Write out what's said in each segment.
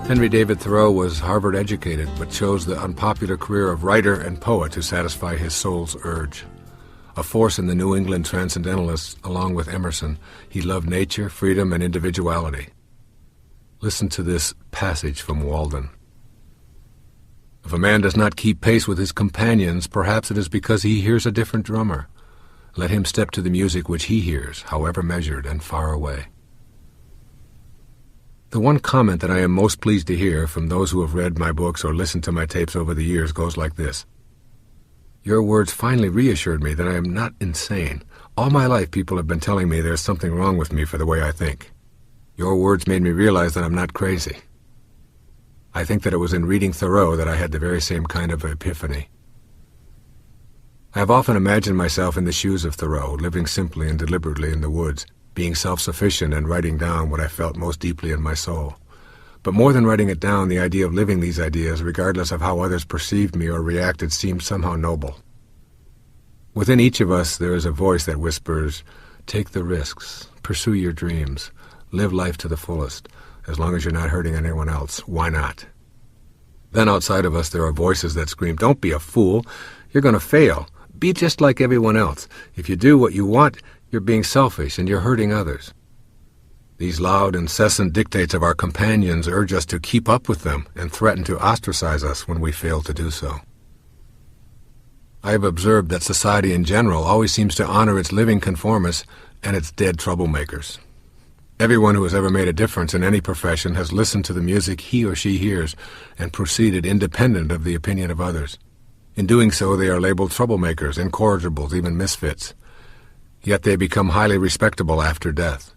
Henry David Thoreau was Harvard educated, but chose the unpopular career of writer and poet to satisfy his soul's urge. A force in the New England transcendentalists, along with Emerson, he loved nature, freedom, and individuality. Listen to this passage from Walden. If a man does not keep pace with his companions, perhaps it is because he hears a different drummer. Let him step to the music which he hears, however measured and far away. The one comment that I am most pleased to hear from those who have read my books or listened to my tapes over the years goes like this. Your words finally reassured me that I am not insane. All my life people have been telling me there's something wrong with me for the way I think. Your words made me realize that I'm not crazy. I think that it was in reading Thoreau that I had the very same kind of epiphany. I have often imagined myself in the shoes of Thoreau, living simply and deliberately in the woods, being self-sufficient and writing down what I felt most deeply in my soul. But more than writing it down, the idea of living these ideas, regardless of how others perceived me or reacted, seemed somehow noble. Within each of us there is a voice that whispers, take the risks, pursue your dreams, live life to the fullest. As long as you're not hurting anyone else, why not? Then outside of us there are voices that scream, don't be a fool, you're going to fail. Be just like everyone else. If you do what you want, you're being selfish and you're hurting others. These loud, incessant dictates of our companions urge us to keep up with them and threaten to ostracize us when we fail to do so. I have observed that society in general always seems to honor its living conformists and its dead troublemakers. Everyone who has ever made a difference in any profession has listened to the music he or she hears and proceeded independent of the opinion of others. In doing so, they are labeled troublemakers, incorrigibles, even misfits. Yet they become highly respectable after death.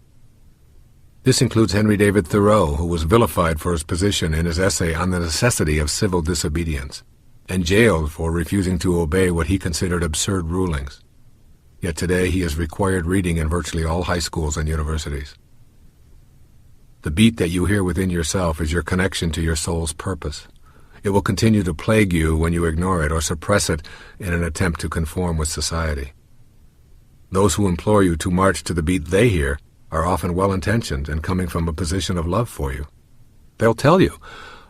This includes Henry David Thoreau, who was vilified for his position in his essay on the necessity of civil disobedience, and jailed for refusing to obey what he considered absurd rulings. Yet today he is required reading in virtually all high schools and universities. The beat that you hear within yourself is your connection to your soul's purpose. It will continue to plague you when you ignore it or suppress it in an attempt to conform with society. Those who implore you to march to the beat they hear are often well-intentioned and coming from a position of love for you. They'll tell you,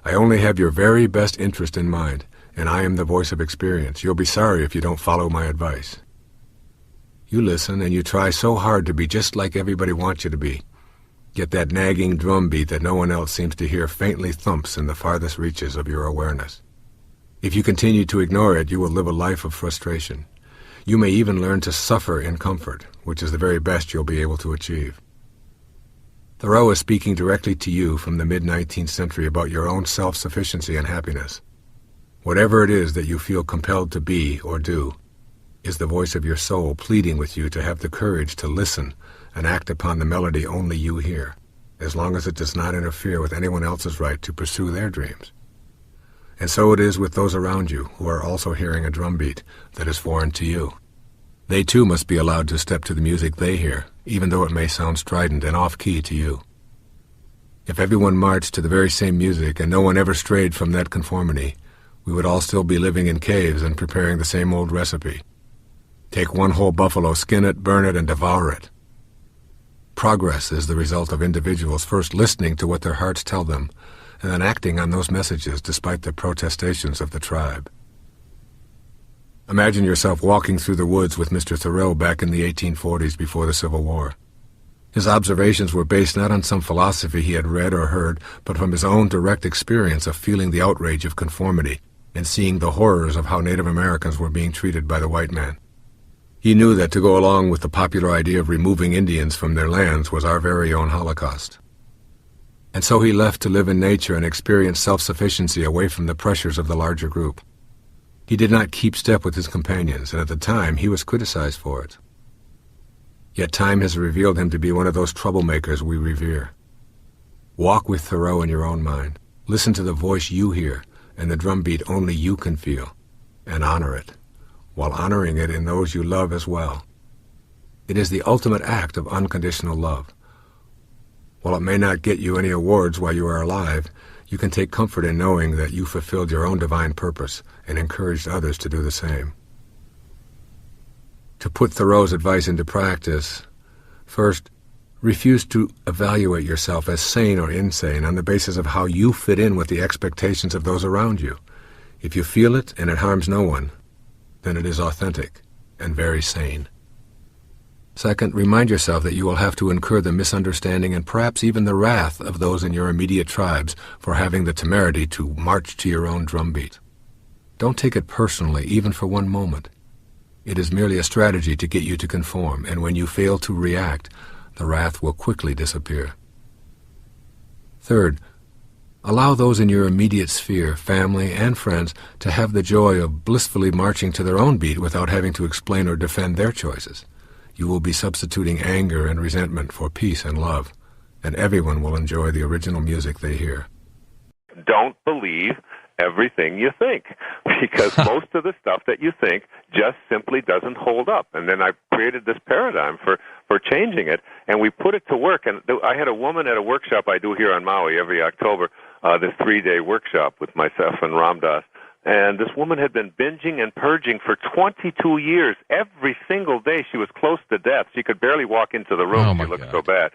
I only have your very best interest in mind, and I am the voice of experience. You'll be sorry if you don't follow my advice. You listen and you try so hard to be just like everybody wants you to be. Yet that nagging drum beat that no one else seems to hear faintly thumps in the farthest reaches of your awareness. If you continue to ignore it, you will live a life of frustration. You may even learn to suffer in comfort, which is the very best you'll be able to achieve. Thoreau is speaking directly to you from the mid-19th century about your own self-sufficiency and happiness. Whatever it is that you feel compelled to be or do is the voice of your soul pleading with you to have the courage to listen and act upon the melody only you hear, as long as it does not interfere with anyone else's right to pursue their dreams. And so it is with those around you who are also hearing a drumbeat that is foreign to you. They too must be allowed to step to the music they hear, even though it may sound strident and off-key to you. If everyone marched to the very same music and no one ever strayed from that conformity, we would all still be living in caves and preparing the same old recipe. Take one whole buffalo, skin it, burn it, and devour it. Progress is the result of individuals first listening to what their hearts tell them, and then acting on those messages despite the protestations of the tribe. Imagine yourself walking through the woods with Mr. Thoreau back in the 1840s before the Civil War. His observations were based not on some philosophy he had read or heard, but from his own direct experience of feeling the outrage of conformity and seeing the horrors of how Native Americans were being treated by the white man. He knew that to go along with the popular idea of removing Indians from their lands was our very own Holocaust. And so he left to live in nature and experience self-sufficiency away from the pressures of the larger group. He did not keep step with his companions, and at the time he was criticized for it. Yet time has revealed him to be one of those troublemakers we revere. Walk with Thoreau in your own mind. Listen to the voice you hear and the drumbeat only you can feel, and honor it, while honoring it in those you love as well. It is the ultimate act of unconditional love. While it may not get you any awards while you are alive, you can take comfort in knowing that you fulfilled your own divine purpose and encouraged others to do the same. To put Thoreau's advice into practice, first, Refuse to evaluate yourself as sane or insane on the basis of how you fit in with the expectations of those around you. If you feel it and it harms no one, then it is authentic and very sane. Second, remind yourself that you will have to incur the misunderstanding and perhaps even the wrath of those in your immediate tribes for having the temerity to march to your own drumbeat. Don't take it personally, even for one moment. It is merely a strategy to get you to conform, and when you fail to react, the wrath will quickly disappear. Third, allow those in your immediate sphere, family and friends, to have the joy of blissfully marching to their own beat without having to explain or defend their choices. You will be substituting anger and resentment for peace and love, and everyone will enjoy the original music they hear. Don't believe everything you think, because most of the stuff that you think just simply doesn't hold up. And then I created this paradigm for changing it, and we put it to work. And I had a woman at a workshop I do here on Maui every October, this 3-day workshop with myself and Ramdas. And this woman had been binging and purging for 22 years. Every single day she was close to death. She could barely walk into the room. She looked so bad.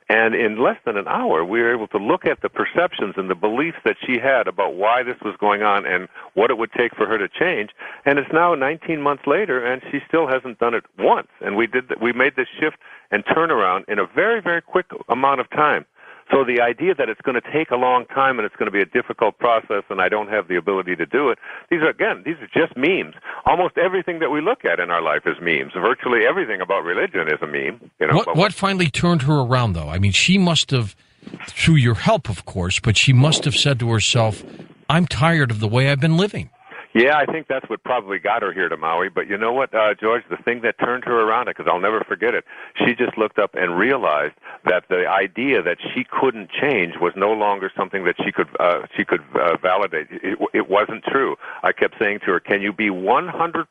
And in less than an hour, we were able to look at the perceptions and the beliefs that she had about why this was going on and what it would take for her to change. And it's now 19 months later, and she still hasn't done it once. And we made this shift and turnaround in a very, very quick amount of time. So the idea that it's going to take a long time and it's going to be a difficult process and I don't have the ability to do it, these are just memes. Almost everything that we look at in our life is memes. Virtually everything about religion is a meme. What finally turned her around, though? I mean, she must have, through your help, of course, but she must have said to herself, I'm tired of the way I've been living. Yeah, I think that's what probably got her here to Maui. But you know what, George, the thing that turned her around, because I'll never forget it, she just looked up and realized that the idea that she couldn't change was no longer something that she could validate. It wasn't true. I kept saying to her, can you be 100%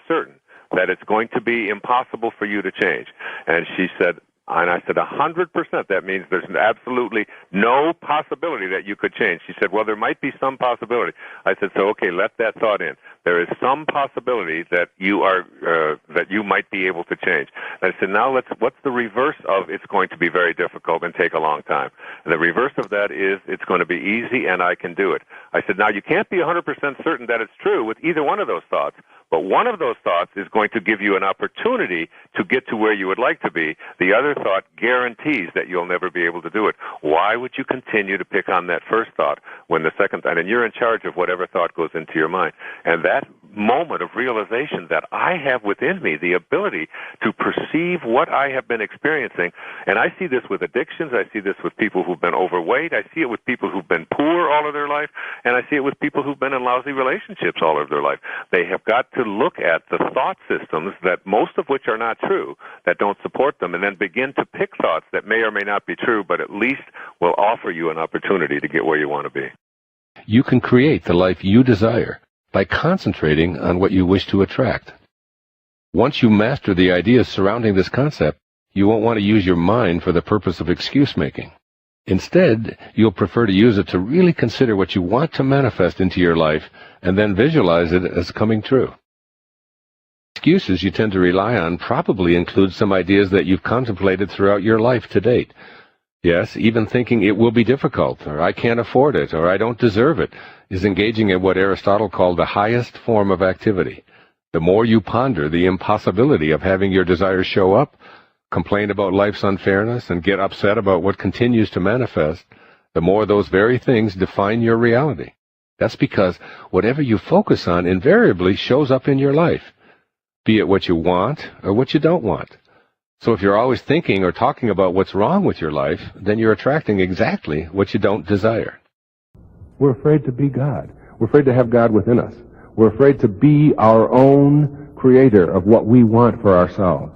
certain that it's going to be impossible for you to change? And she said, and I said, 100%. That means there's absolutely no possibility that you could change. She said, well, there might be some possibility. I said, so okay, let that thought in. There is some possibility that you might be able to change. And I said, now what's the reverse of it's going to be very difficult and take a long time? And the reverse of that is it's going to be easy and I can do it. I said, now you can't be 100% certain that it's true with either one of those thoughts. But one of those thoughts is going to give you an opportunity to get to where you would like to be. The other thought guarantees that you'll never be able to do it. Why would you continue to pick on that first thought when the second thought, and you're in charge of whatever thought goes into your mind. And that moment of realization that I have within me the ability to perceive what I have been experiencing, and I see this with addictions, I see this with people who've been overweight, I see it with people who've been poor all of their life, and I see it with people who've been in lousy relationships all of their life. They have got to look at the thought systems, that most of which are not true, that don't support them, and then begin to pick thoughts that may or may not be true, but at least will offer you an opportunity to get where you want to be. You can create the life you desire by concentrating on what you wish to attract. Once you master the ideas surrounding this concept, you won't want to use your mind for the purpose of excuse-making. Instead, you'll prefer to use it to really consider what you want to manifest into your life and then visualize it as coming true. Excuses you tend to rely on probably include some ideas that you've contemplated throughout your life to date. Yes, even thinking it will be difficult, or I can't afford it, or I don't deserve it, is engaging in what Aristotle called the highest form of activity. The more you ponder the impossibility of having your desires show up, complain about life's unfairness, and get upset about what continues to manifest, the more those very things define your reality. That's because whatever you focus on invariably shows up in your life, be it what you want or what you don't want. So if you're always thinking or talking about what's wrong with your life, then you're attracting exactly what you don't desire. We're afraid to be God. We're afraid to have God within us. We're afraid to be our own creator of what we want for ourselves.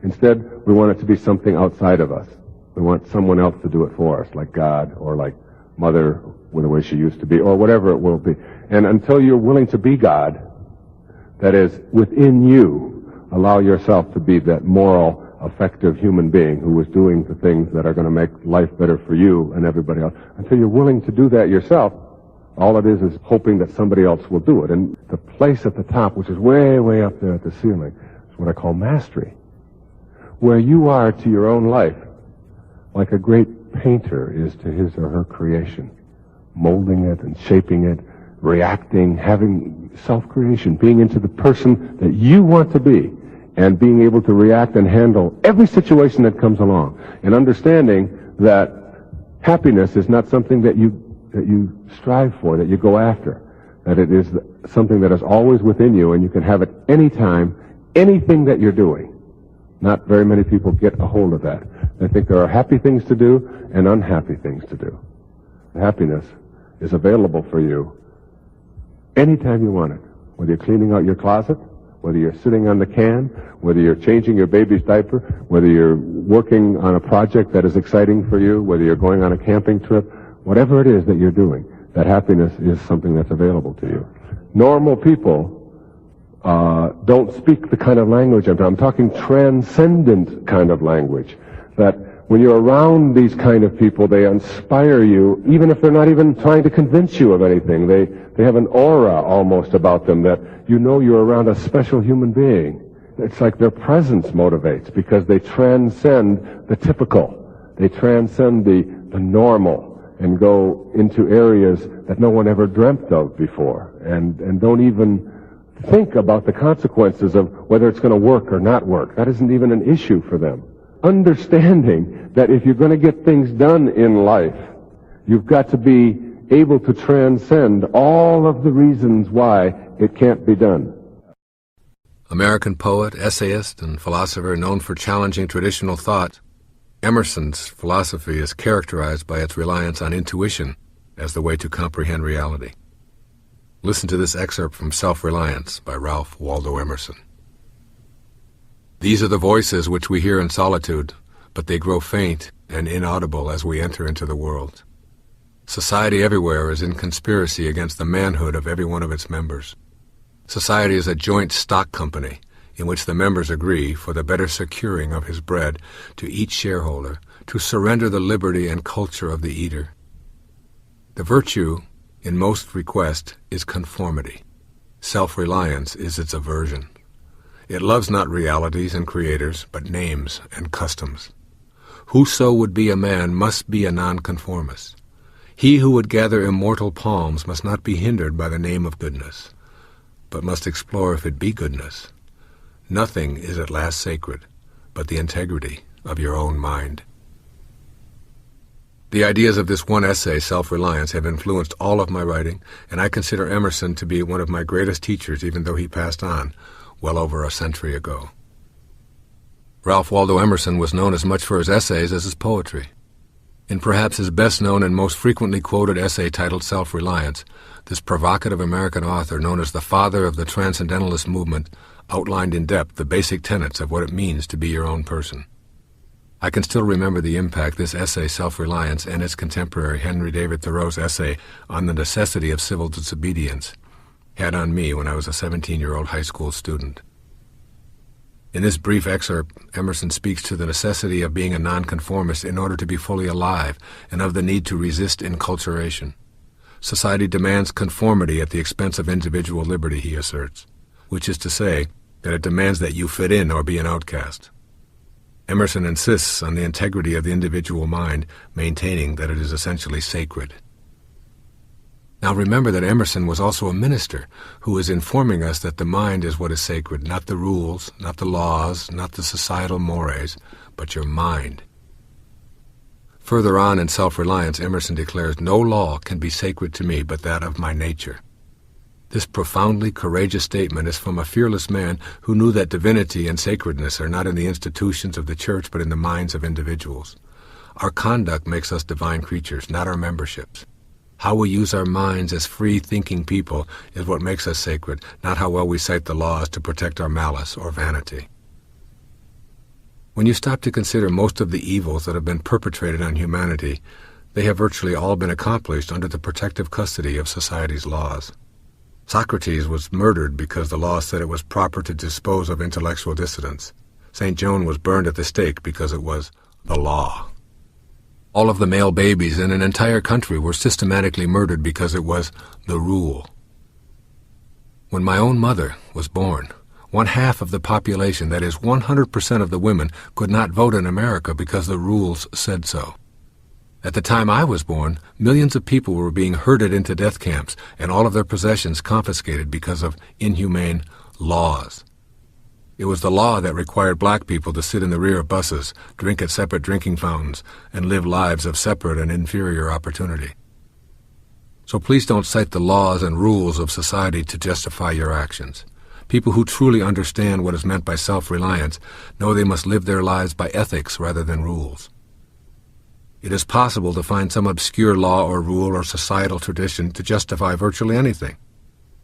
Instead, we want it to be something outside of us. We want someone else to do it for us, like God or like Mother, the way she used to be, or whatever it will be. And until you're willing to be God, that is, within you, allow yourself to be that moral, effective human being who is doing the things that are going to make life better for you and everybody else. Until you're willing to do that yourself, all it is hoping that somebody else will do it. And the place at the top, which is way, way up there at the ceiling, is what I call mastery. Where you are to your own life like a great painter is to his or her creation, molding it and shaping it, reacting, having self-creation, being into the person that you want to be, and being able to react and handle every situation that comes along, and understanding that happiness is not something that you strive for, that you go after, that it is something that is always within you, and you can have it any time, anything that you're doing. Not very many people get a hold of that. They think there are happy things to do and unhappy things to do. Happiness is available for you anytime you want it, whether you're cleaning out your closet, whether you're sitting on the can, whether you're changing your baby's diaper, whether you're working on a project that is exciting for you, whether you're going on a camping trip, whatever it is that you're doing, that happiness is something that's available to you. Normal people don't speak the kind of language I'm talking transcendent kind of language, that when you're around these kind of people, they inspire you, even if they're not even trying to convince you of anything. They have an aura almost about them that you know you're around a special human being. It's like their presence motivates because they transcend the typical. They transcend the normal and go into areas that no one ever dreamt of before and don't even think about the consequences of whether it's going to work or not work. That isn't even an issue for them. Understanding that if you're going to get things done in life, you've got to be able to transcend all of the reasons why it can't be done. American poet, essayist, and philosopher known for challenging traditional thought, Emerson's philosophy is characterized by its reliance on intuition as the way to comprehend reality. Listen to this excerpt from Self-Reliance by Ralph Waldo Emerson. These are the voices which we hear in solitude, but they grow faint and inaudible as we enter into the world. Society everywhere is in conspiracy against the manhood of every one of its members. Society is a joint stock company in which the members agree, for the better securing of his bread, to each shareholder, to surrender the liberty and culture of the eater. The virtue in most request is conformity. Self-reliance is its aversion. It loves not realities and creators, but names and customs. Whoso would be a man must be a nonconformist. He who would gather immortal palms must not be hindered by the name of goodness, but must explore if it be goodness. Nothing is at last sacred but the integrity of your own mind. The ideas of this one essay, Self-Reliance, have influenced all of my writing, and I consider Emerson to be one of my greatest teachers, even though he passed on well over a century ago. Ralph Waldo Emerson was known as much for his essays as his poetry. In perhaps his best-known and most frequently quoted essay titled Self-Reliance, this provocative American author, known as the father of the Transcendentalist movement, outlined in depth the basic tenets of what it means to be your own person. I can still remember the impact this essay, Self-Reliance, and its contemporary Henry David Thoreau's essay on the necessity of civil disobedience had on me when I was a 17-year-old high school student. In this brief excerpt, Emerson speaks to the necessity of being a nonconformist in order to be fully alive, and of the need to resist enculturation. Society demands conformity at the expense of individual liberty, he asserts, which is to say that it demands that you fit in or be an outcast. Emerson insists on the integrity of the individual mind, maintaining that it is essentially sacred. Now remember that Emerson was also a minister who is informing us that the mind is what is sacred, not the rules, not the laws, not the societal mores, but your mind. Further on in Self-Reliance, Emerson declares, "No law can be sacred to me but that of my nature." This profoundly courageous statement is from a fearless man who knew that divinity and sacredness are not in the institutions of the church but in the minds of individuals. Our conduct makes us divine creatures, not our memberships. How we use our minds as free-thinking people is what makes us sacred, not how well we cite the laws to protect our malice or vanity. When you stop to consider most of the evils that have been perpetrated on humanity, they have virtually all been accomplished under the protective custody of society's laws. Socrates was murdered because the law said it was proper to dispose of intellectual dissidents. St. Joan was burned at the stake because it was the law. All of the male babies in an entire country were systematically murdered because it was the rule. When my own mother was born, 1/2 of the population, that is 100% of the women, could not vote in America because the rules said so. At the time I was born, millions of people were being herded into death camps and all of their possessions confiscated because of inhumane laws. It was the law that required black people to sit in the rear of buses, drink at separate drinking fountains, and live lives of separate and inferior opportunity. So please don't cite the laws and rules of society to justify your actions. People who truly understand what is meant by self-reliance know they must live their lives by ethics rather than rules. It is possible to find some obscure law or rule or societal tradition to justify virtually anything.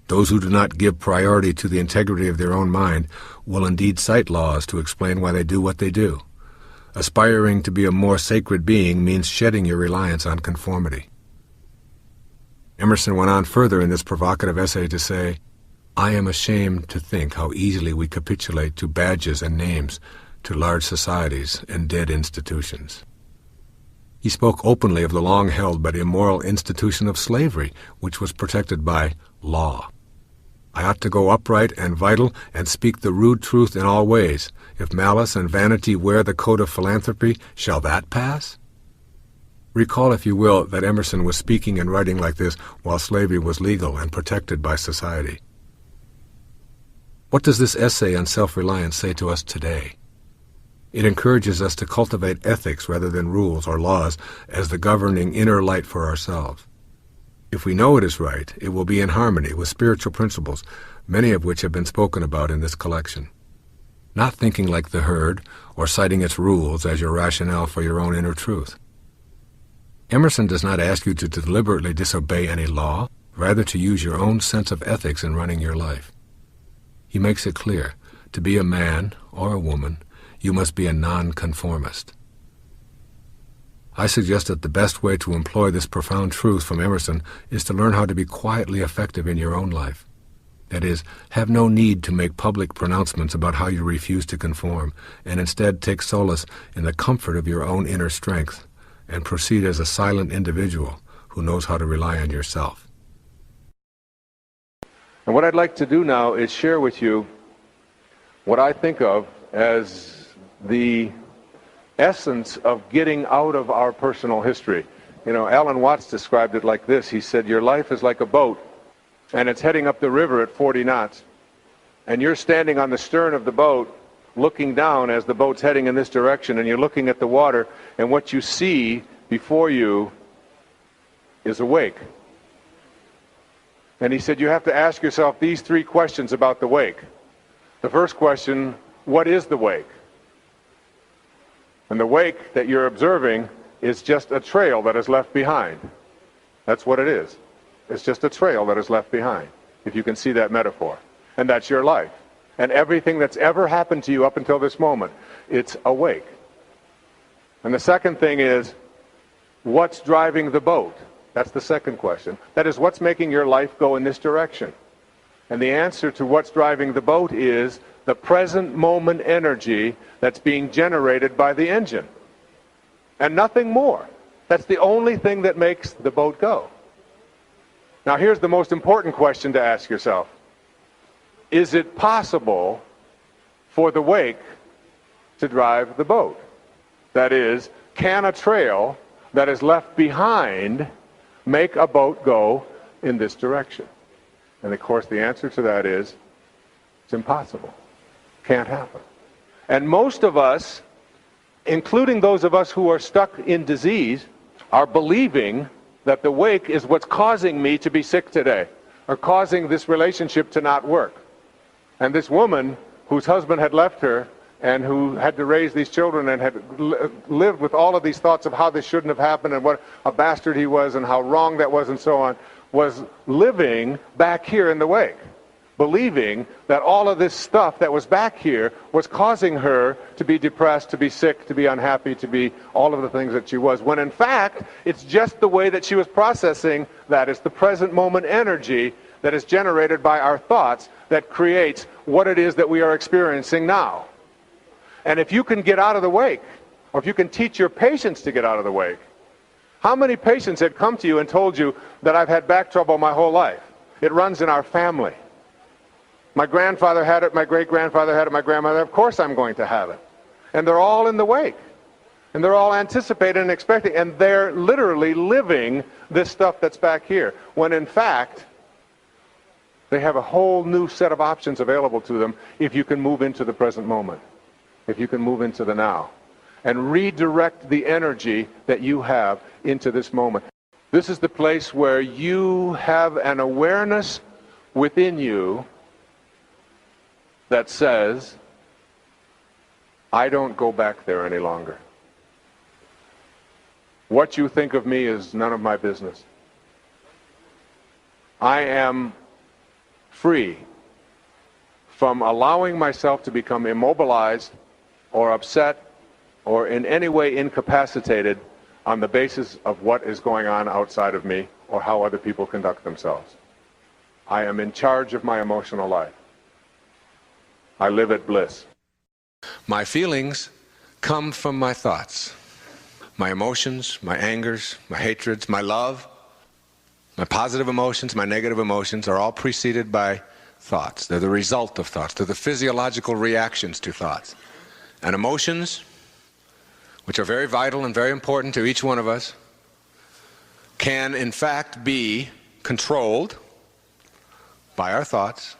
Those who do not give priority to the integrity of their own mind will indeed cite laws to explain why they do what they do. Aspiring to be a more sacred being means shedding your reliance on conformity. Emerson went on further in this provocative essay to say, "I am ashamed to think how easily we capitulate to badges and names, to large societies and dead institutions." He spoke openly of the long-held but immoral institution of slavery, which was protected by law. "I ought to go upright and vital and speak the rude truth in all ways. If malice and vanity wear the coat of philanthropy, shall that pass?" Recall, if you will, that Emerson was speaking and writing like this while slavery was legal and protected by society. What does this essay on self-reliance say to us today? It encourages us to cultivate ethics rather than rules or laws as the governing inner light for ourselves. If we know it is right, it will be in harmony with spiritual principles, many of which have been spoken about in this collection. Not thinking like the herd or citing its rules as your rationale for your own inner truth. Emerson does not ask you to deliberately disobey any law, rather to use your own sense of ethics in running your life. He makes it clear, to be a man or a woman, you must be a nonconformist. I suggest that the best way to employ this profound truth from Emerson is to learn how to be quietly effective in your own life. That is, have no need to make public pronouncements about how you refuse to conform, and instead take solace in the comfort of your own inner strength, and proceed as a silent individual who knows how to rely on yourself. And what I'd like to do now is share with you what I think of as the essence of getting out of our personal history. You know, Alan Watts described it like this. He said, your life is like a boat, and it's heading up the river at 40 knots. And you're standing on the stern of the boat, looking down as the boat's heading in this direction, and you're looking at the water, and what you see before you is a wake. And he said, you have to ask yourself these 3 questions about the wake. The first question, what is the wake? And the wake that you're observing is just a trail that is left behind. That's what it is. It's just a trail that is left behind, if you can see that metaphor. And that's your life. And everything that's ever happened to you up until this moment, it's a wake. And the second thing is, what's driving the boat? That's the second question. That is, what's making your life go in this direction? And the answer to what's driving the boat is the present moment energy that's being generated by the engine. And nothing more. That's the only thing that makes the boat go. Now here's the most important question to ask yourself. Is it possible for the wake to drive the boat? That is, can a trail that is left behind make a boat go in this direction? And of course the answer to that is, it's impossible. Can't happen. And most of us, including those of us who are stuck in disease, are believing that the wake is what's causing me to be sick today, or causing this relationship to not work. And this woman whose husband had left her and who had to raise these children and had lived with all of these thoughts of how this shouldn't have happened and what a bastard he was and how wrong that was and so on, was living back here in the wake, believing that all of this stuff that was back here was causing her to be depressed, to be sick, to be unhappy, to be all of the things that she was, when in fact it's just the way that she was processing that. It's the present moment energy that is generated by our thoughts that creates what it is that we are experiencing now. And if you can get out of the wake, or if you can teach your patients to get out of the wake, how many patients had come to you and told you that I've had back trouble my whole life? It runs in our family. My grandfather had it, my great-grandfather had it, my grandmother, of course I'm going to have it. And they're all in the wake. And they're all anticipating and expecting, and they're literally living this stuff that's back here, when in fact, they have a whole new set of options available to them if you can move into the present moment, if you can move into the now, and redirect the energy that you have into this moment. This is the place where you have an awareness within you that says, I don't go back there any longer. What you think of me is none of my business. I am free from allowing myself to become immobilized or upset or in any way incapacitated on the basis of what is going on outside of me or how other people conduct themselves. I am in charge of my emotional life. I live at bliss. My feelings come from my thoughts. My emotions, my angers, my hatreds, my love, my positive emotions, my negative emotions are all preceded by thoughts. They're the result of thoughts. They're the physiological reactions to thoughts. And emotions, which are very vital and very important to each one of us, can in fact be controlled by our thoughts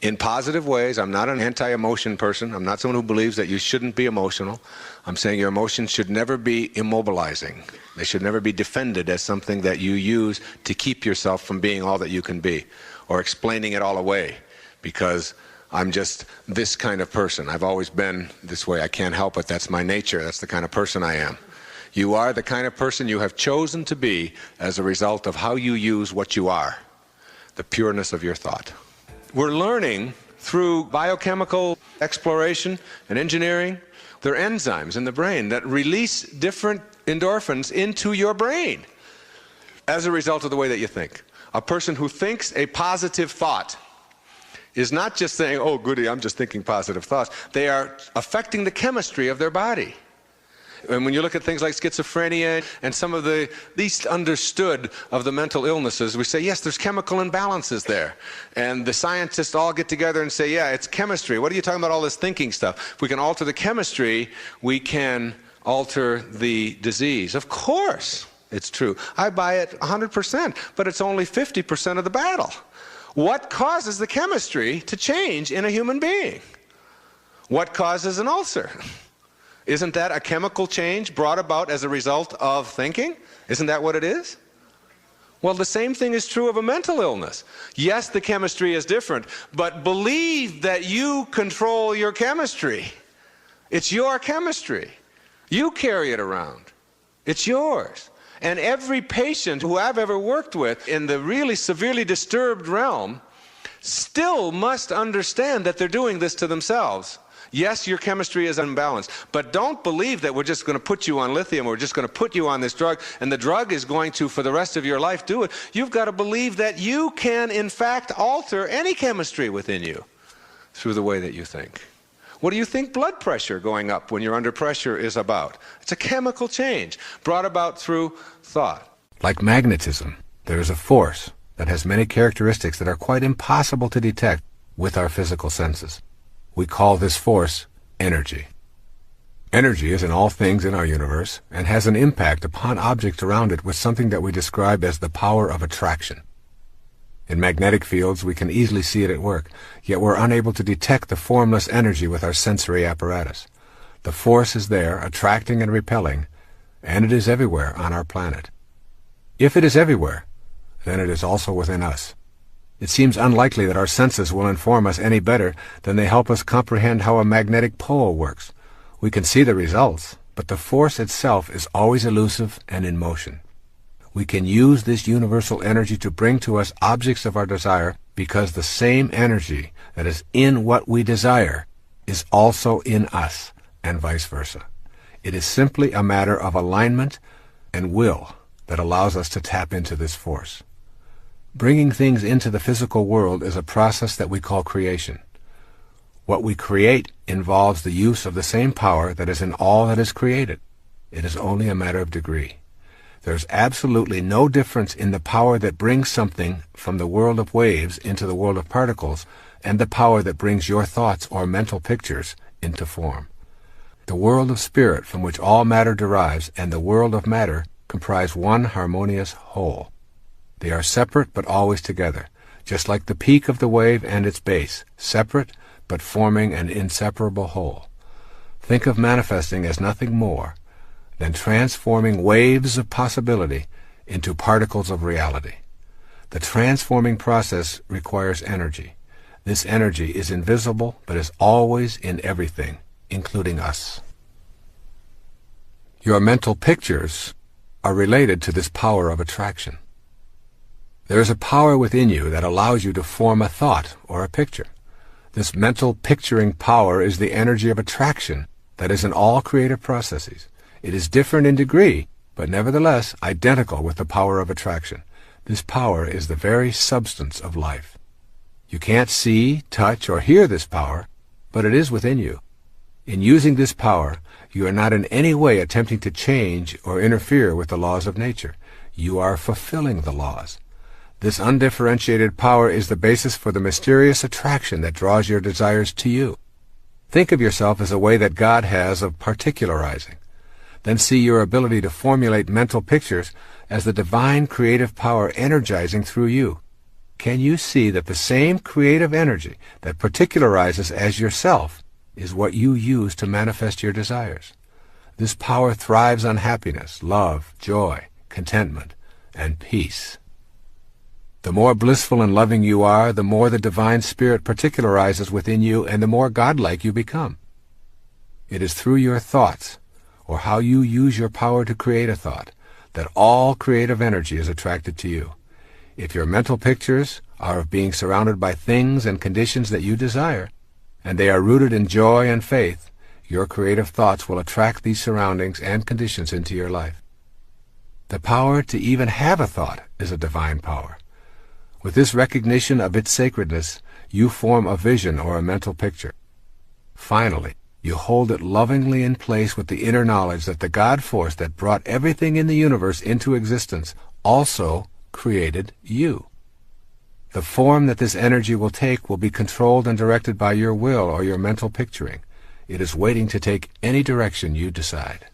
in positive ways. I'm not an anti-emotion person. I'm not someone who believes that you shouldn't be emotional. I'm saying your emotions should never be immobilizing. They should never be defended as something that you use to keep yourself from being all that you can be, or explaining it all away because I'm just this kind of person. I've always been this way. I can't help it. That's my nature. That's the kind of person I am. You are the kind of person you have chosen to be as a result of how you use what you are, the pureness of your thought. We're learning through biochemical exploration and engineering. There are enzymes in the brain that release different endorphins into your brain as a result of the way that you think. A person who thinks a positive thought is not just saying, oh, goody, I'm just thinking positive thoughts. They are affecting the chemistry of their body. And when you look at things like schizophrenia and some of the least understood of the mental illnesses, we say, yes, there's chemical imbalances there. And the scientists all get together and say, yeah, it's chemistry. What are you talking about all this thinking stuff? If we can alter the chemistry, we can alter the disease. Of course, it's true. I buy it 100%, but it's only 50% of the battle. What causes the chemistry to change in a human being? What causes an ulcer? Isn't that a chemical change brought about as a result of thinking? Isn't that what it is? Well, the same thing is true of a mental illness. Yes, the chemistry is different, but believe that you control your chemistry. It's your chemistry. You carry it around. It's yours. And every patient who I've ever worked with in the really severely disturbed realm still must understand that they're doing this to themselves. Yes, your chemistry is unbalanced, but don't believe that we're just going to put you on lithium, or we're just going to put you on this drug, and the drug is going to, for the rest of your life, do it. You've got to believe that you can, in fact, alter any chemistry within you through the way that you think. What do you think blood pressure going up when you're under pressure is about? It's a chemical change brought about through thought. Like magnetism, there is a force that has many characteristics that are quite impossible to detect with our physical senses. We call this force energy. Energy is in all things in our universe and has an impact upon objects around it with something that we describe as the power of attraction. In magnetic fields, we can easily see it at work, yet we're unable to detect the formless energy with our sensory apparatus. The force is there, attracting and repelling, and it is everywhere on our planet. If it is everywhere, then it is also within us. It seems unlikely that our senses will inform us any better than they help us comprehend how a magnetic pole works. We can see the results, but the force itself is always elusive and in motion. We can use this universal energy to bring to us objects of our desire because the same energy that is in what we desire is also in us, and vice versa. It is simply a matter of alignment and will that allows us to tap into this force. Bringing things into the physical world is a process that we call creation. What we create involves the use of the same power that is in all that is created. It is only a matter of degree. There's absolutely no difference in the power that brings something from the world of waves into the world of particles and the power that brings your thoughts or mental pictures into form. The world of spirit from which all matter derives and the world of matter comprise one harmonious whole. They are separate but always together, just like the peak of the wave and its base, separate but forming an inseparable whole. Think of manifesting as nothing more than transforming waves of possibility into particles of reality. The transforming process requires energy. This energy is invisible but is always in everything, including us. Your mental pictures are related to this power of attraction. There is a power within you that allows you to form a thought or a picture. This mental picturing power is the energy of attraction that is in all creative processes. It is different in degree, but nevertheless identical with the power of attraction. This power is the very substance of life. You can't see, touch, or hear this power, but it is within you. In using this power, you are not in any way attempting to change or interfere with the laws of nature. You are fulfilling the laws. This undifferentiated power is the basis for the mysterious attraction that draws your desires to you. Think of yourself as a way that God has of particularizing. Then see your ability to formulate mental pictures as the divine creative power energizing through you. Can you see that the same creative energy that particularizes as yourself is what you use to manifest your desires? This power thrives on happiness, love, joy, contentment, and peace. The more blissful and loving you are, the more the divine spirit particularizes within you and the more godlike you become. It is through your thoughts, or how you use your power to create a thought, that all creative energy is attracted to you. If your mental pictures are of being surrounded by things and conditions that you desire, and they are rooted in joy and faith, your creative thoughts will attract these surroundings and conditions into your life. The power to even have a thought is a divine power. With this recognition of its sacredness, you form a vision or a mental picture. Finally, you hold it lovingly in place with the inner knowledge that the God force that brought everything in the universe into existence also created you. The form that this energy will take will be controlled and directed by your will or your mental picturing. It is waiting to take any direction you decide.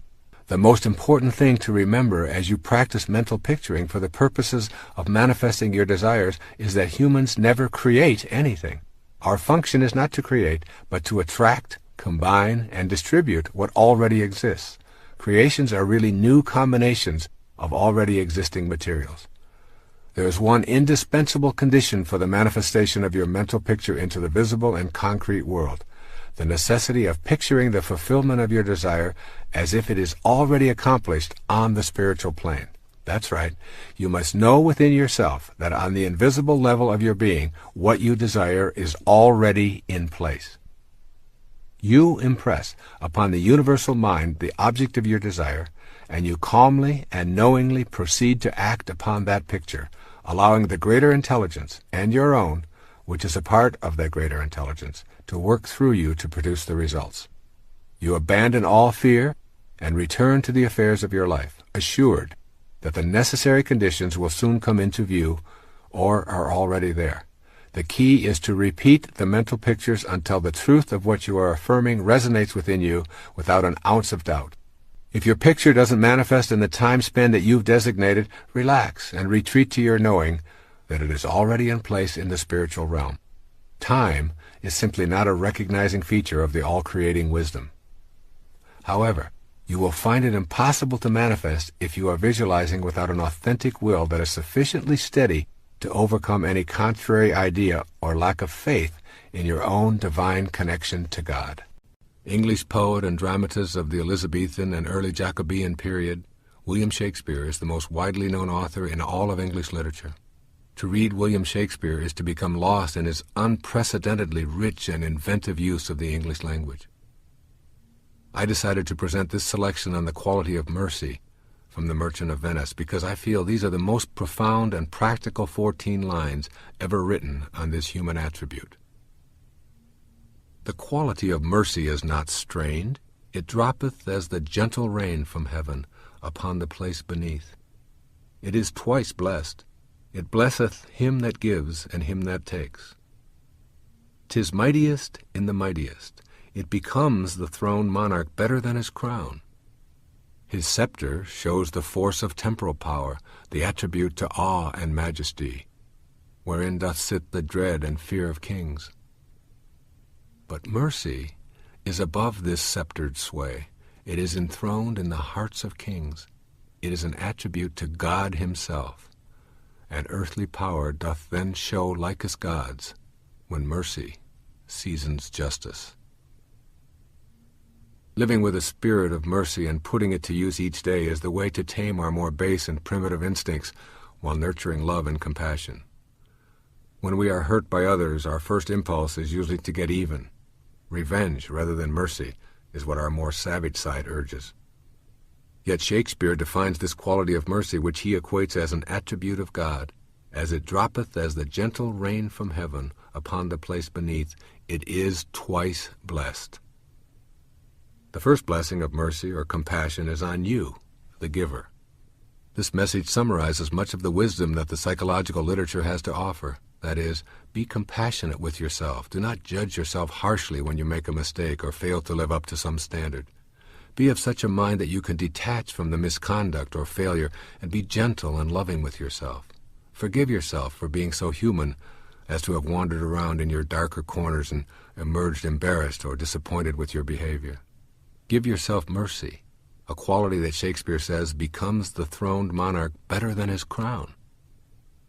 The most important thing to remember as you practice mental picturing for the purposes of manifesting your desires is that humans never create anything. Our function is not to create, but to attract, combine, and distribute what already exists. Creations are really new combinations of already existing materials. There is one indispensable condition for the manifestation of your mental picture into the visible and concrete world: the necessity of picturing the fulfillment of your desire as if it is already accomplished on the spiritual plane. That's right. You must know within yourself that on the invisible level of your being, what you desire is already in place. You impress upon the universal mind the object of your desire, and you calmly and knowingly proceed to act upon that picture, allowing the greater intelligence, and your own, which is a part of that greater intelligence, to work through you to produce the results. You abandon all fear and return to the affairs of your life, assured that the necessary conditions will soon come into view or are already there. The key is to repeat the mental pictures until the truth of what you are affirming resonates within you without an ounce of doubt. If your picture doesn't manifest in the time span that you've designated, relax and retreat to your knowing that it is already in place in the spiritual realm. Time is simply not a recognizing feature of the all-creating wisdom. However, you will find it impossible to manifest if you are visualizing without an authentic will that is sufficiently steady to overcome any contrary idea or lack of faith in your own divine connection to God. English poet and dramatist of the Elizabethan and early Jacobean period, William Shakespeare is the most widely known author in all of English literature. To read William Shakespeare is to become lost in his unprecedentedly rich and inventive use of the English language. I decided to present this selection on the quality of mercy from The Merchant of Venice because I feel these are the most profound and practical 14 lines ever written on this human attribute. The quality of mercy is not strained. It droppeth as the gentle rain from heaven upon the place beneath. It is twice blessed. It blesseth him that gives and him that takes. 'Tis mightiest in the mightiest. It becomes the throned monarch better than his crown. His scepter shows the force of temporal power, the attribute to awe and majesty, wherein doth sit the dread and fear of kings. But mercy is above this sceptered sway. It is enthroned in the hearts of kings. It is an attribute to God himself, and earthly power doth then show like as God's, when mercy seasons justice. Living with a spirit of mercy and putting it to use each day is the way to tame our more base and primitive instincts while nurturing love and compassion. When we are hurt by others, our first impulse is usually to get even. Revenge, rather than mercy, is what our more savage side urges. Yet Shakespeare defines this quality of mercy, which he equates as an attribute of God. As it droppeth as the gentle rain from heaven upon the place beneath, it is twice blessed. The first blessing of mercy or compassion is on you, the giver. This message summarizes much of the wisdom that the psychological literature has to offer. That is, be compassionate with yourself. Do not judge yourself harshly when you make a mistake or fail to live up to some standard. Be of such a mind that you can detach from the misconduct or failure and be gentle and loving with yourself. Forgive yourself for being so human as to have wandered around in your darker corners and emerged embarrassed or disappointed with your behavior. Give yourself mercy, a quality that Shakespeare says becomes the throned monarch better than his crown.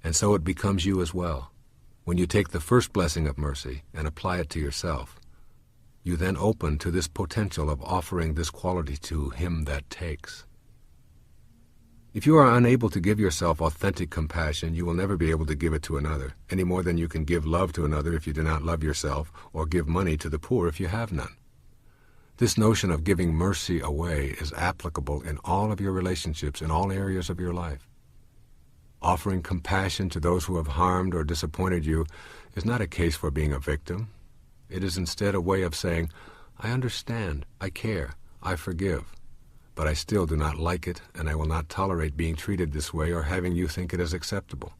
And so it becomes you as well. When you take the first blessing of mercy and apply it to yourself, you then open to this potential of offering this quality to him that takes. If you are unable to give yourself authentic compassion, you will never be able to give it to another, any more than you can give love to another if you do not love yourself, or give money to the poor if you have none. This notion of giving mercy away is applicable in all of your relationships, in all areas of your life. Offering compassion to those who have harmed or disappointed you is not a case for being a victim. It is instead a way of saying, I understand, I care, I forgive, but I still do not like it, and I will not tolerate being treated this way or having you think it is acceptable.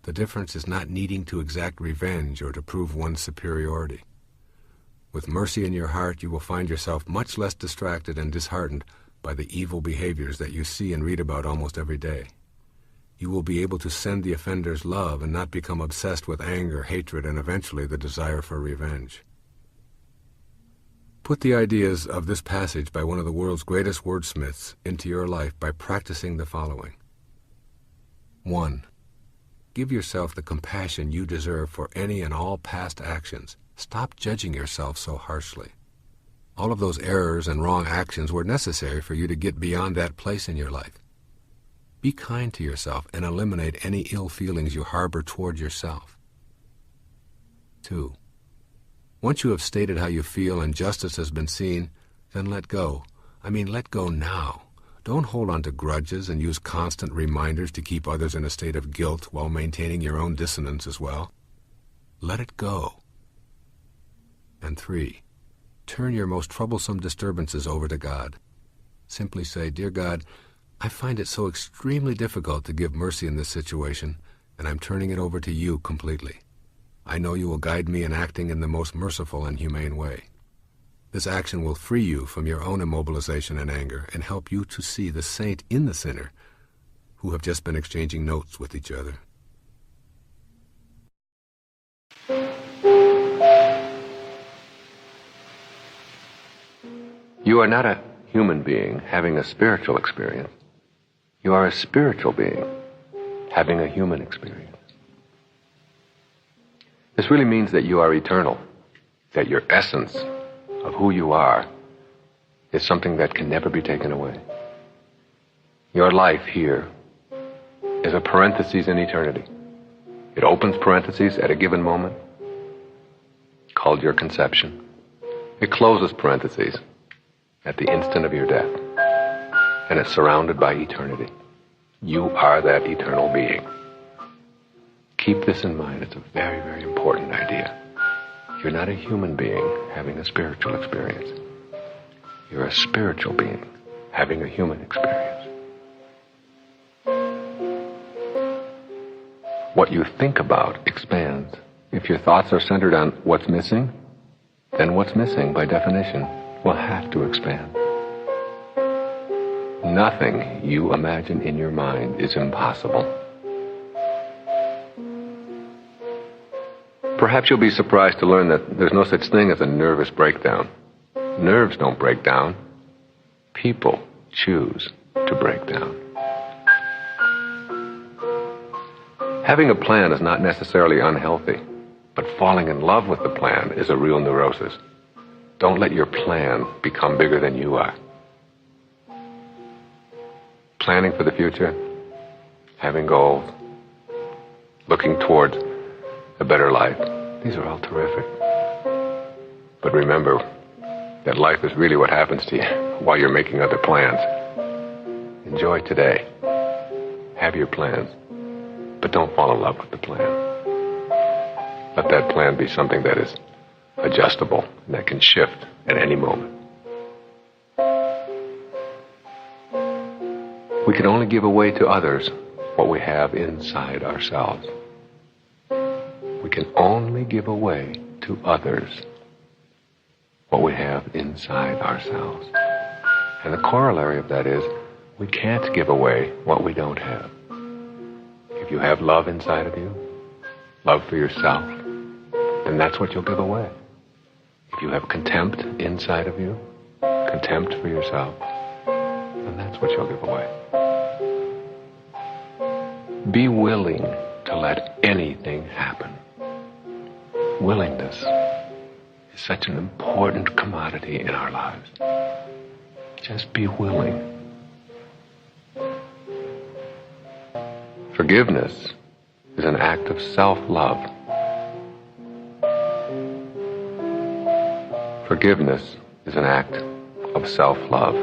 The difference is not needing to exact revenge or to prove one's superiority. With mercy in your heart, you will find yourself much less distracted and disheartened by the evil behaviors that you see and read about almost every day. You will be able to send the offenders love and not become obsessed with anger, hatred, and eventually the desire for revenge. Put the ideas of this passage by one of the world's greatest wordsmiths into your life by practicing the following. 1. Give yourself the compassion you deserve for any and all past actions. Stop judging yourself so harshly. All of those errors and wrong actions were necessary for you to get beyond that place in your life. Be kind to yourself and eliminate any ill feelings you harbor toward yourself. 2. Once you have stated how you feel and justice has been seen, then let go. Let go now. Don't hold on to grudges and use constant reminders to keep others in a state of guilt while maintaining your own dissonance as well. Let it go. And 3, turn your most troublesome disturbances over to God. Simply say, Dear God, I find it so extremely difficult to give mercy in this situation, and I'm turning it over to you completely. I know you will guide me in acting in the most merciful and humane way. This action will free you from your own immobilization and anger and help you to see the saint in the sinner who have just been exchanging notes with each other. You are not a human being having a spiritual experience. You are a spiritual being having a human experience. This really means that you are eternal, that your essence of who you are is something that can never be taken away. Your life here is a parenthesis in eternity. It opens parentheses at a given moment, called your conception. It closes parentheses at the instant of your death, and it's surrounded by eternity. You are that eternal being. Keep this in mind. It's a very, very important idea. You're not a human being having a spiritual experience. You're a spiritual being having a human experience. What you think about expands If your thoughts are centered on what's missing, then what's missing, by definition, will have to expand. Nothing you imagine in your mind is impossible. Perhaps you'll be surprised to learn that there's no such thing as a nervous breakdown. Nerves don't break down. People choose to break down. Having a plan is not necessarily unhealthy, but falling in love with the plan is a real neurosis. Don't let your plan become bigger than you are. Planning for the future, having goals, looking towards a better life, these are all terrific. But remember that life is really what happens to you while you're making other plans. Enjoy today. Have your plans, but don't fall in love with the plan. Let that plan be something that is adjustable and that can shift at any moment. We can only give away to others what we have inside ourselves. We can only give away to others what we have inside ourselves. And the corollary of that is, we can't give away what we don't have. If you have love inside of you, love for yourself, then that's what you'll give away. If you have contempt inside of you, contempt for yourself, then that's what you'll give away. Be willing to let anything happen. Willingness is such an important commodity in our lives. Just be willing. Forgiveness is an act of self-love. Forgiveness is an act of self-love.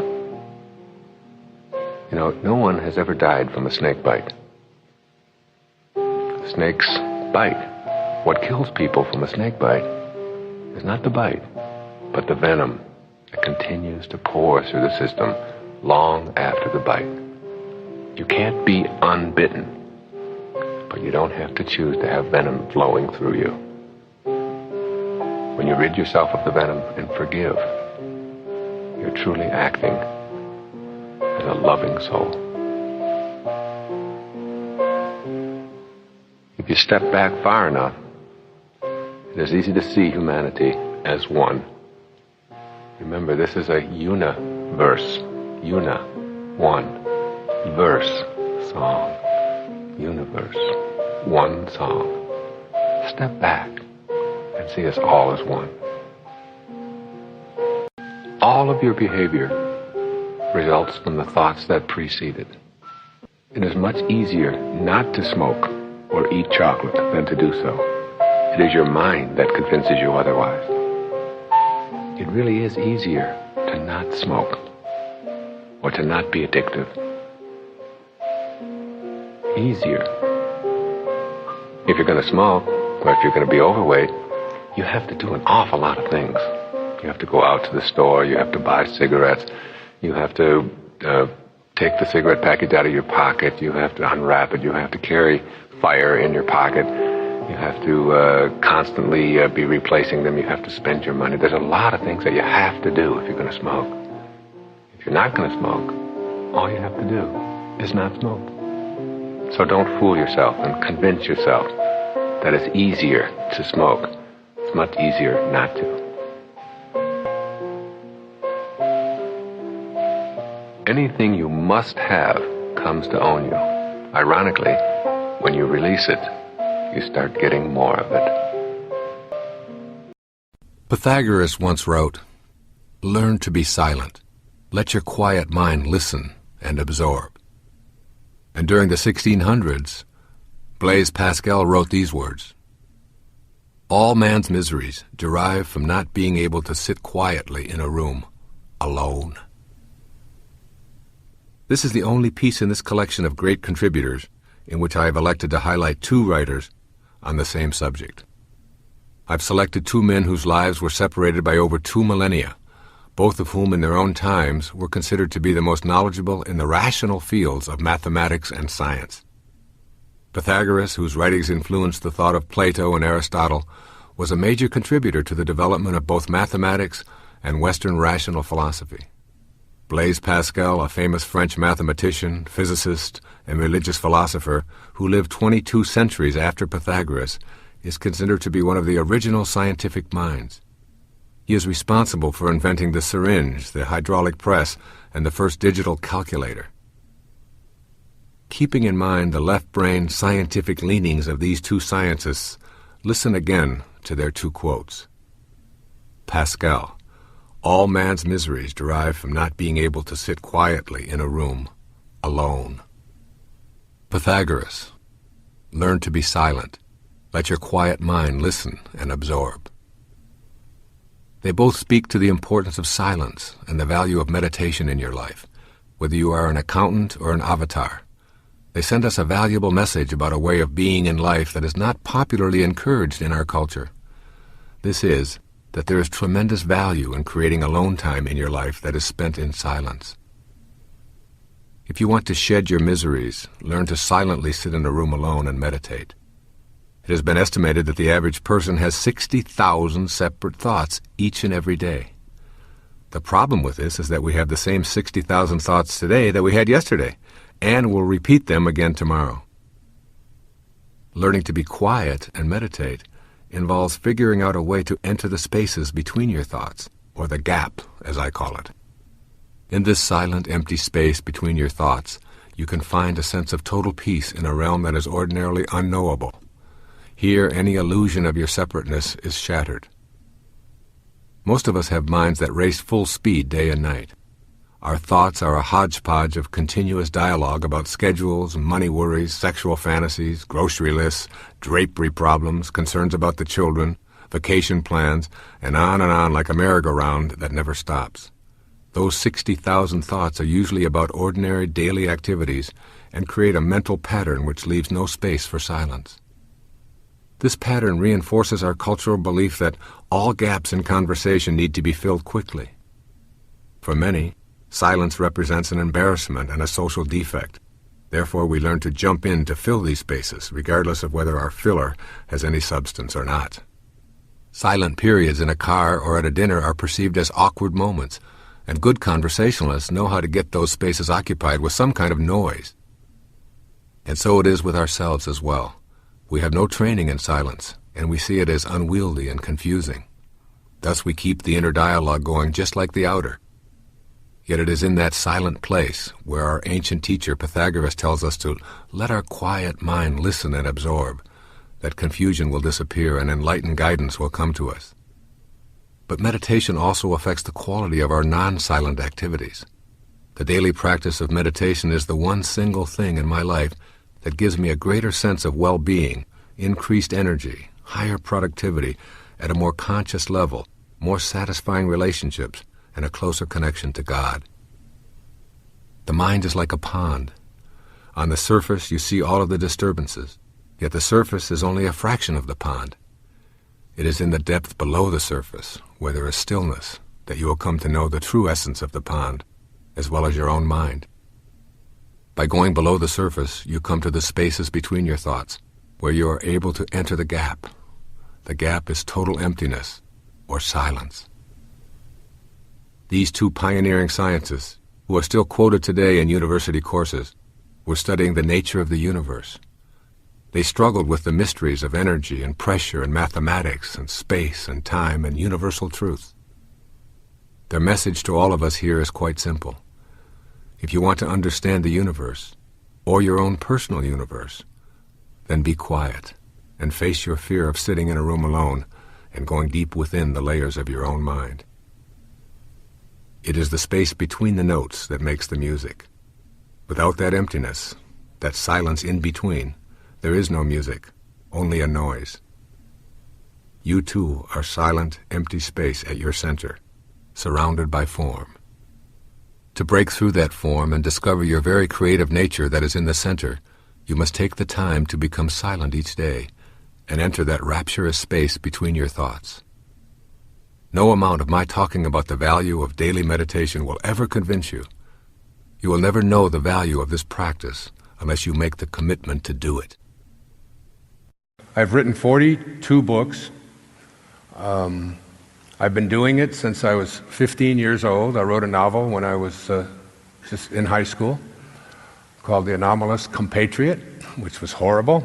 You know, no one has ever died from a snake bite. Snakes bite. What kills people from a snake bite is not the bite, but the venom that continues to pour through the system long after the bite. You can't be unbitten, but you don't have to choose to have venom flowing through you. When you rid yourself of the venom and forgive, you're truly acting as a loving soul. If you step back far enough, it is easy to see humanity as one. Remember, this is a universe. One. Verse. Song. Universe. One song. Step back and see us all as one. All of your behavior results from the thoughts that precede it. It is much easier not to smoke or eat chocolate than to do so. It is your mind that convinces you otherwise. It really is easier to not smoke or to not be addictive. Easier. If you're going to smoke, or if you're going to be overweight, you have to do an awful lot of things. You have to go out to the store, you have to buy cigarettes, you have to take the cigarette package out of your pocket, you have to unwrap it, you have to carry fire in your pocket, you have to constantly be replacing them, you have to spend your money. There's a lot of things that you have to do if you're going to smoke. If you're not going to smoke, all you have to do is not smoke. So don't fool yourself and convince yourself that it's easier to smoke. It's much easier not to. Anything you must have comes to own you. Ironically, when you release it, you start getting more of it. Pythagoras once wrote, "Learn to be silent. Let your quiet mind listen and absorb." And during the 1600s, Blaise Pascal wrote these words, "All man's miseries derive from not being able to sit quietly in a room, alone." This is the only piece in this collection of great contributors in which I have elected to highlight two writers on the same subject. I've selected two men whose lives were separated by over 2 millennia, both of whom in their own times were considered to be the most knowledgeable in the rational fields of mathematics and science. Pythagoras, whose writings influenced the thought of Plato and Aristotle, was a major contributor to the development of both mathematics and Western rational philosophy. Blaise Pascal, a famous French mathematician, physicist, and religious philosopher who lived 22 centuries after Pythagoras, is considered to be one of the original scientific minds. He is responsible for inventing the syringe, the hydraulic press, and the first digital calculator. Keeping in mind the left-brain scientific leanings of these two scientists, listen again to their two quotes. Pascal: "All man's miseries derive from not being able to sit quietly in a room, alone." Pythagoras: "Learn to be silent. Let your quiet mind listen and absorb." They both speak to the importance of silence and the value of meditation in your life, whether you are an accountant or an avatar. They send us a valuable message about a way of being in life that is not popularly encouraged in our culture. This is that there is tremendous value in creating alone time in your life that is spent in silence. If you want to shed your miseries, learn to silently sit in a room alone and meditate. It has been estimated that the average person has 60,000 separate thoughts each and every day. The problem with this is that we have the same 60,000 thoughts today that we had yesterday, and will repeat them again tomorrow. Learning to be quiet and meditate involves figuring out a way to enter the spaces between your thoughts, or the gap, as I call it. In this silent, empty space between your thoughts, you can find a sense of total peace in a realm that is ordinarily unknowable. Here, any illusion of your separateness is shattered. Most of us have minds that race full speed day and night. Our thoughts are a hodgepodge of continuous dialogue about schedules, money worries, sexual fantasies, grocery lists, drapery problems, concerns about the children, vacation plans, and on like a merry-go-round that never stops. Those 60,000 thoughts are usually about ordinary daily activities and create a mental pattern which leaves no space for silence. This pattern reinforces our cultural belief that all gaps in conversation need to be filled quickly. For many, silence represents an embarrassment and a social defect. Therefore, we learn to jump in to fill these spaces, regardless of whether our filler has any substance or not. Silent periods in a car or at a dinner are perceived as awkward moments, and good conversationalists know how to get those spaces occupied with some kind of noise. And so it is with ourselves as well. We have no training in silence, and we see it as unwieldy and confusing. Thus we keep the inner dialogue going just like the outer. Yet it is in that silent place where our ancient teacher Pythagoras tells us to let our quiet mind listen and absorb, that confusion will disappear and enlightened guidance will come to us. But meditation also affects the quality of our non-silent activities. The daily practice of meditation is the one single thing in my life that gives me a greater sense of well-being, increased energy, higher productivity, at a more conscious level, more satisfying relationships, and a closer connection to God. The mind is like a pond. On the surface you see all of the disturbances, yet the surface is only a fraction of the pond. It is in the depth below the surface, where there is stillness, that you will come to know the true essence of the pond, as well as your own mind. By going below the surface, you come to the spaces between your thoughts, where you are able to enter the gap. The gap is total emptiness, or silence. These two pioneering scientists, who are still quoted today in university courses, were studying the nature of the universe. They struggled with the mysteries of energy and pressure and mathematics and space and time and universal truth. Their message to all of us here is quite simple. If you want to understand the universe, or your own personal universe, then be quiet and face your fear of sitting in a room alone and going deep within the layers of your own mind. It is the space between the notes that makes the music. Without that emptiness, that silence in between, there is no music, only a noise. You too are silent, empty space at your center, surrounded by form. To break through that form and discover your very creative nature that is in the center, you must take the time to become silent each day and enter that rapturous space between your thoughts. No amount of my talking about the value of daily meditation will ever convince you. You will never know the value of this practice unless you make the commitment to do it. I've written 42 books. I've been doing it since I was 15 years old. I wrote a novel when I was just in high school called The Anomalous Compatriot, which was horrible.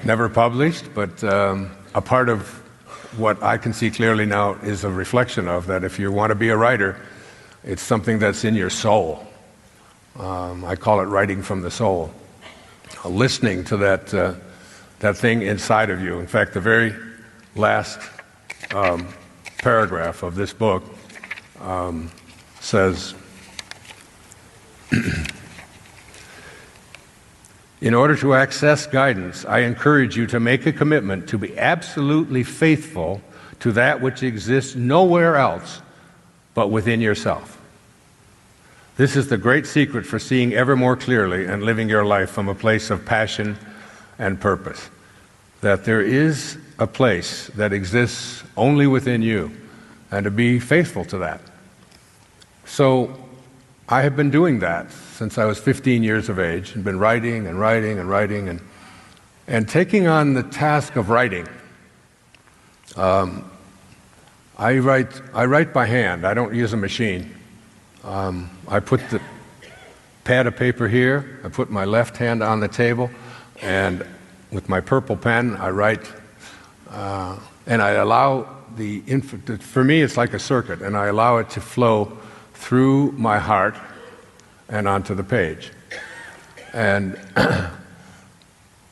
Never published, but a part of what I can see clearly now is a reflection of that. If you want to be a writer, it's something that's in your soul. I call it writing from the soul. Listening to that thing inside of you. In fact, the very last paragraph of this book says, in order to access guidance, I encourage you to make a commitment to be absolutely faithful to that which exists nowhere else but within yourself. This is the great secret for seeing ever more clearly and living your life from a place of passion and purpose. That there is a place that exists only within you, and to be faithful to that. So I have been doing that since I was 15 years of age, and been writing and writing and writing and taking on the task of writing. I write by hand. I don't use a machine. I put the pad of paper here, I put my left hand on the table, and with my purple pen I write, and I allow for me it's like a circuit, and I allow it to flow through my heart and onto the page. And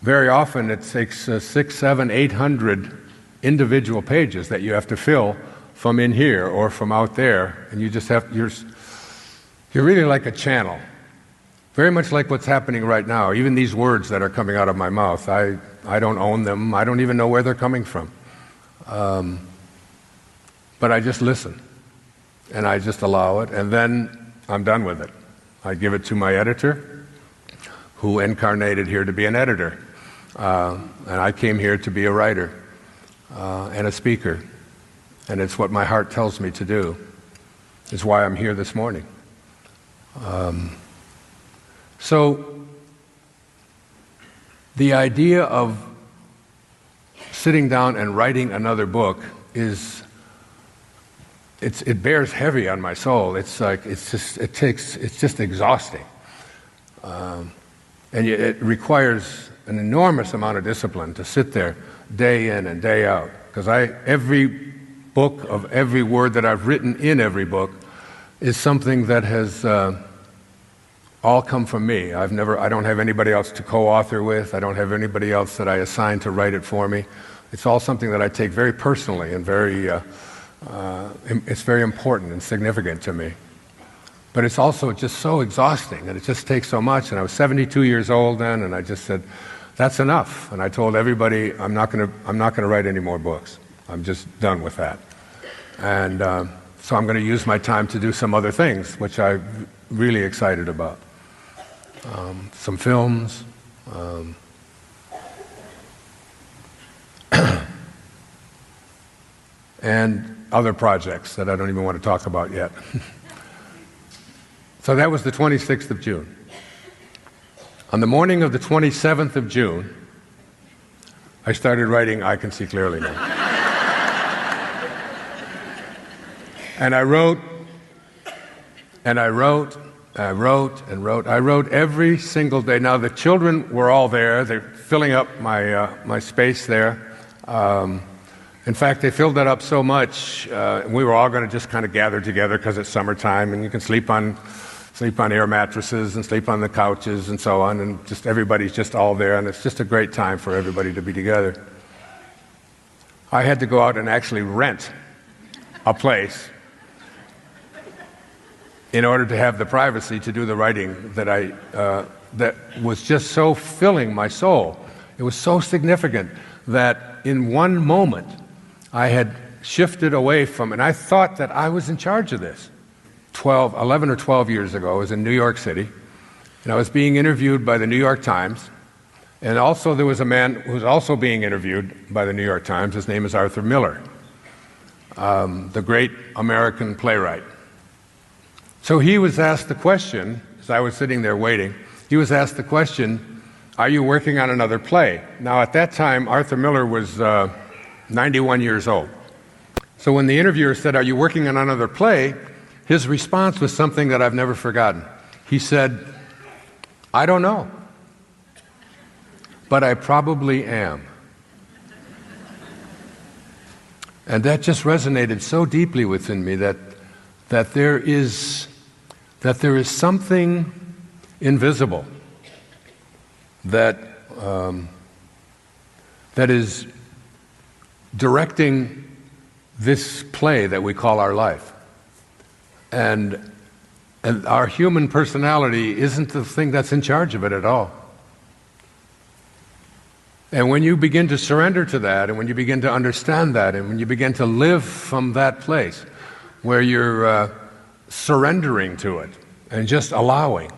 very often it takes 600, 700, 800 individual pages that you have to fill from in here or from out there, and you just have, you're really like a channel, very much like what's happening right now. Even these words that are coming out of my mouth, I don't own them. I don't even know where they're coming from. But I just listen, and I just allow it, and then I'm done with it. I give it to my editor, who incarnated here to be an editor. And I came here to be a writer and a speaker. And it's what my heart tells me to do. It's why I'm here this morning. So the idea of sitting down and writing another book it bears heavy on my soul. It's just exhausting. And it requires an enormous amount of discipline to sit there day in and day out. Because every book of every word that I've written in every book is something that has all come from me. I don't have anybody else to co-author with. I don't have anybody else that I assign to write it for me. It's all something that I take very personally and it's very important and significant to me. But it's also just so exhausting, and it just takes so much. And I was 72 years old then, and I just said, that's enough. And I told everybody, I'm not going to write any more books. I'm just done with that. And so I'm going to use my time to do some other things, which I'm really excited about. Some films, and other projects that I don't even want to talk about yet. So that was the 26th of June. On the morning of the 27th of June, I started writing I Can See Clearly Now. And I wrote, and I wrote, I wrote and wrote. I wrote every single day. Now the children were all there. They're filling up my space there. In fact, they filled that up so much, we were all going to just kind of gather together because it's summertime, and you can sleep on air mattresses and sleep on the couches and so on, and just everybody's just all there, and it's just a great time for everybody to be together. I had to go out and actually rent a place in order to have the privacy to do the writing that was just so filling my soul. It was so significant that in one moment I had shifted away from, and I thought that I was in charge of this. 11 or 12 years ago, I was in New York City, and I was being interviewed by the New York Times, and also there was a man who was also being interviewed by the New York Times. His name is Arthur Miller, the great American playwright. So he was asked the question, as I was sitting there waiting, he was asked the question, "Are you working on another play?" Now, at that time, Arthur Miller was 91 years old. So when the interviewer said, "Are you working on another play?" his response was something that I've never forgotten. He said, "I don't know, but I probably am." And that just resonated so deeply within me that there is something invisible that is directing this play that we call our life. And our human personality isn't the thing that's in charge of it at all. And when you begin to surrender to that, and when you begin to understand that, and when you begin to live from that place where you're surrendering to it and just allowing,